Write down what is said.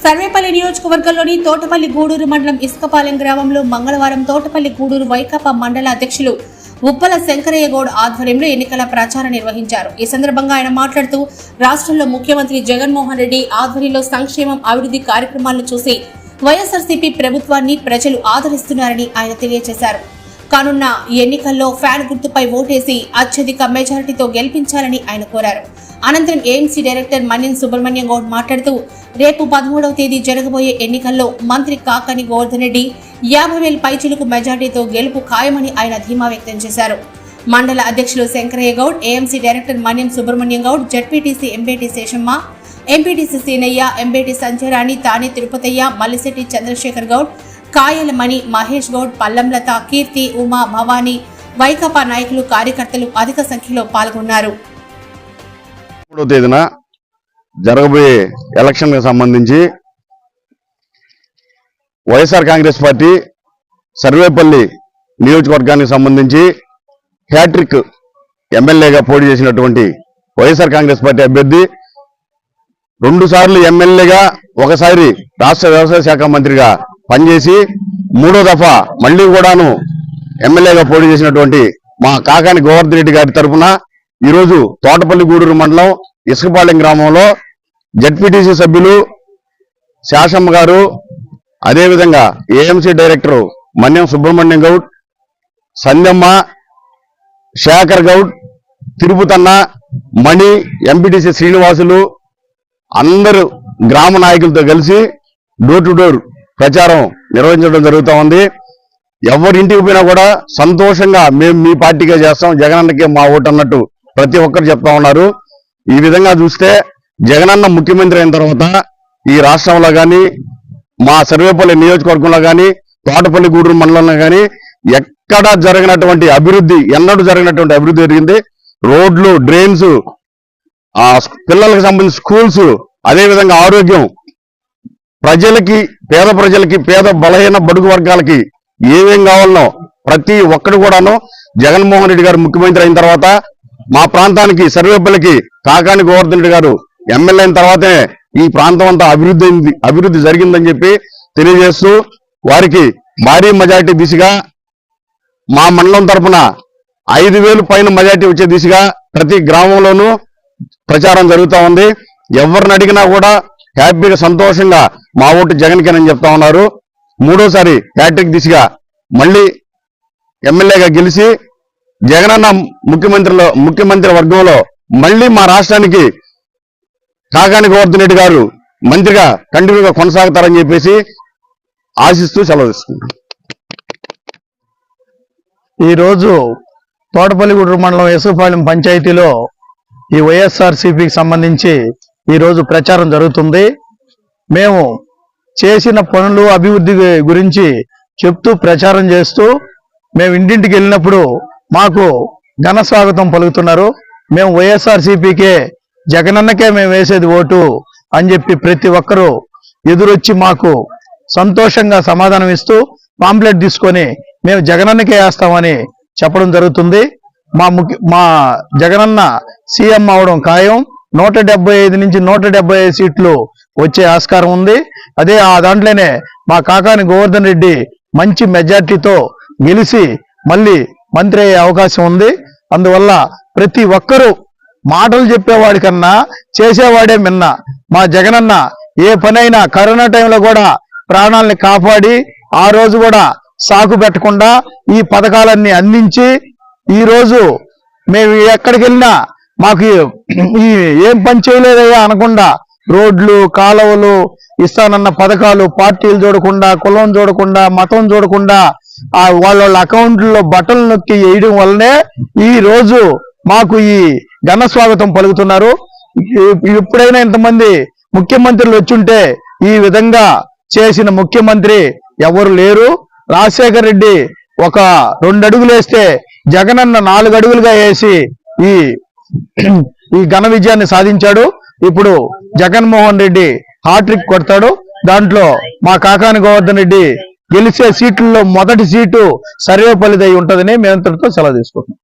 సర్వేపల్లి నియోజకవర్గంలోని తోటపల్లి గూడూరు మండలం ఇసుకపాలెం గ్రామంలో మంగళవారం తోటపల్లి గూడూరు వైకాపా మండల అధ్యక్షులు ఉప్పల శంకరయ్య గౌడ్ ఆధ్వర్యంలో ఎన్నికల ప్రచారం నిర్వహించారు. ఈ సందర్భంగా ఆయన మాట్లాడుతూ రాష్ట్రంలో ముఖ్యమంత్రి జగన్మోహన్ రెడ్డి ఆధ్వర్యంలో సంక్షేమం అభివృద్ధి కార్యక్రమాలను చూసి వైఎస్ఆర్సీపీ ప్రభుత్వాన్ని ప్రజలు ఆదరిస్తున్నారని ఆయన తెలియజేశారు. కానున్న ఎన్నికల్లో ఫ్యాన్ గుర్తుపై ఓటేసి అత్యధిక మెజారిటీతో గెలిపించాలని ఆయన కోరారు. అనంతరం ఏఎంసీ డైరెక్టర్ మన్యం సుబ్రహ్మణ్యం గౌడ్ మాట్లాడుతూ రేపు 13వ తేదీ జరగబోయే ఎన్నికల్లో మంత్రి కాకాని గోవర్ధన్ రెడ్డి 50,000 పైచిలుకు మెజారిటీతో గెలుపు ఖాయమని ఆయన ధీమా వ్యక్తం చేశారు. మండల అధ్యక్షులు Shankaraiah Goud, AMC director Manyam Subrahmanyam Goud, ZPTC MPT Seshamma, MPTC Seenaiah, MPT Sanjayarani, తానే తిరుపతయ్య, మల్లిశెట్టి చంద్రశేఖర్ గౌడ్, కాయల మణి, మహేష్ గౌడ్, పల్లంలత, కీర్తి, ఉమా, భవానీ, వైకాపా నాయకులు, కార్యకర్తలు అధిక సంఖ్యలో పాల్గొన్నారు. 3వ తేదీన జరగబోయే ఎలక్షన్ కి సంబంధించి వైఎస్ఆర్ కాంగ్రెస్ పార్టీ సర్వేపల్లి నియోజకవర్గానికి సంబంధించి హ్యాట్రిక్ ఎమ్మెల్యేగా పోటీ చేసినటువంటి వైఎస్ఆర్ కాంగ్రెస్ పార్టీ అభ్యర్థి 2 సార్లు ఎమ్మెల్యేగా, ఒకసారి రాష్ట్ర వ్యవసాయ శాఖ మంత్రిగా పనిచేసి 3వ దఫా మళ్లీ కూడాను ఎమ్మెల్యేగా పోటీ చేసినటువంటి మా కాకాని గోవర్ధన్ రెడ్డి గారి తరఫున ఈరోజు తోటపల్లి గూడూరు మండలం ఇసుకపాలెం గ్రామంలో జడ్పీటీసీ సభ్యులు శాషమ్మ గారు, అదేవిధంగా ఏఎంసీ డైరెక్టర్ మన్యం సుబ్రహ్మణ్యం గౌడ్, సంధ్యమ్మ, శేఖర్ గౌడ్, తిరుపతన్న, మణి, ఎంపీటీసీ శ్రీనివాసులు అందరూ గ్రామ నాయకులతో కలిసి డోర్ టు డోర్ ప్రచారం నిర్వహించడం జరుగుతూ ఉంది. ఎవరింటికి పోయినా కూడా సంతోషంగా మేము మీ పార్టీగా చేస్తాం, జగనన్నకే మా ఓటు అన్నట్టు ప్రతి ఒక్కరు చెప్తా ఉన్నారు. ఈ విధంగా చూస్తే జగనన్న ముఖ్యమంత్రి అయిన తర్వాత ఈ రాష్ట్రంలో కానీ, మా సర్వేపల్లి నియోజకవర్గంలో కానీ, తోటపల్లి గూడూరు మండలంలో కానీ ఎక్కడా జరిగినటువంటి అభివృద్ధి, ఎన్నడూ జరిగినటువంటి అభివృద్ధి జరిగింది. రోడ్లు, డ్రైన్స్, పిల్లలకు సంబంధించిన స్కూల్స్, అదేవిధంగా ఆరోగ్యం, ప్రజలకి, పేద ప్రజలకి, పేద బలహీన బడుగు వర్గాలకి ఏమేం కావాలనో ప్రతి ఒక్కడు కూడాను జగన్మోహన్ రెడ్డి గారు ముఖ్యమంత్రి అయిన తర్వాత మా ప్రాంతానికి సర్వేపల్లికి కాకాని గోవర్ధన్ రెడ్డి గారు ఎమ్మెల్యే అయిన తర్వాతే ఈ ప్రాంతం అంతా అభివృద్ధి జరిగిందని చెప్పి తెలియజేస్తూ వారికి భారీ మెజారిటీ దిశగా మా మండలం తరఫున 5,000 పైన మెజారిటీ వచ్చే దిశగా ప్రతి గ్రామంలోనూ ప్రచారం జరుగుతూ ఉంది. ఎవరిని అడిగినా కూడా హ్యాపీగా, సంతోషంగా మా ఓటు జగన్కేనని చెప్తా ఉన్నారు. 3వసారి హ్యాట్రిక్ దిశగా మళ్ళీ ఎమ్మెల్యేగా గెలిచి జగనన్న ముఖ్యమంత్రి వర్గంలో మళ్ళీ మా రాష్ట్రానికి కాకాని గోవర్ధన్ రెడ్డి గారు మంత్రిగా కంటిన్యూగా కొనసాగుతారని చెప్పేసి ఆశిస్తూ సెలవు తీసుకుంటున్నాను. ఈరోజు తోటపల్లి గూడూరు మండలం ఇసుకపాలెం పంచాయతీలో ఈ వైఎస్ఆర్సీపీకి సంబంధించి ఈరోజు ప్రచారం జరుగుతుంది. మేము చేసిన పనులు, అభివృద్ధి గురించి చెప్తూ ప్రచారం చేస్తూ మేము ఇంటింటికి వెళ్ళినప్పుడు మాకు ఘన స్వాగతం పలుకుతున్నారు. మేము వైఎస్ఆర్సీపీకే, జగనన్నకే మేము వేసేది ఓటు అని చెప్పి ప్రతి ఒక్కరూ ఎదురొచ్చి మాకు సంతోషంగా సమాధానం ఇస్తూ పాంప్లెట్ తీసుకొని మేము జగనన్నకే వేస్తామని చెప్పడం జరుగుతుంది. మా జగనన్న సీఎం అవడం ఖాయం. 175 నుంచి 175 సీట్లు వచ్చే ఆస్కారం ఉంది. అదే ఆ దాంట్లోనే మా కాకాని గోవర్ధన్ రెడ్డి మంచి మెజార్టీతో గెలిచి మళ్ళీ మంత్రి అయ్యే అవకాశం ఉంది. అందువల్ల ప్రతి ఒక్కరూ మాటలు చెప్పేవాడి కన్నా చేసేవాడే మిన్న. మా జగనన్న ఏ పనైనా కరోనా టైంలో కూడా ప్రాణాలని కాపాడి, ఆ రోజు కూడా సాకు పెట్టకుండా ఈ పథకాలన్నీ అందించి, ఈ రోజు మేము ఎక్కడికి వెళ్ళినా మాకు ఈ ఏం పని చేయలేదయ్యా అనకుండా రోడ్లు, కాలువలు ఇస్తానన్న పథకాలు పార్టీలు చూడకుండా, కులం చూడకుండా, మతం చూడకుండా వాళ్ళ అకౌంట్లో బట్టలు నొక్కి వేయడం వల్లనే ఈ రోజు మాకు ఈ ఘన స్వాగతం పలుకుతున్నారు. ఎప్పుడైనా ఇంతమంది ముఖ్యమంత్రులు వచ్చుంటే ఈ విధంగా చేసిన ముఖ్యమంత్రి ఎవరు లేరు. రాజశేఖర రెడ్డి ఒక 2 అడుగులు వేస్తే జగనన్న 4 అడుగులుగా వేసి ఈ ఘన విజయాన్ని సాధించాడు. ఇప్పుడు జగన్మోహన్ రెడ్డి హ్యాట్రిక్ కొడతాడు. దాంట్లో మా కాకాని గోవర్ధన్ రెడ్డి గెలిచే సీట్లలో మొదటి సీటు సర్వేపల్లిదై ఉంటుందని మేమంతటితో సెలవు తీసుకుంటున్నాం.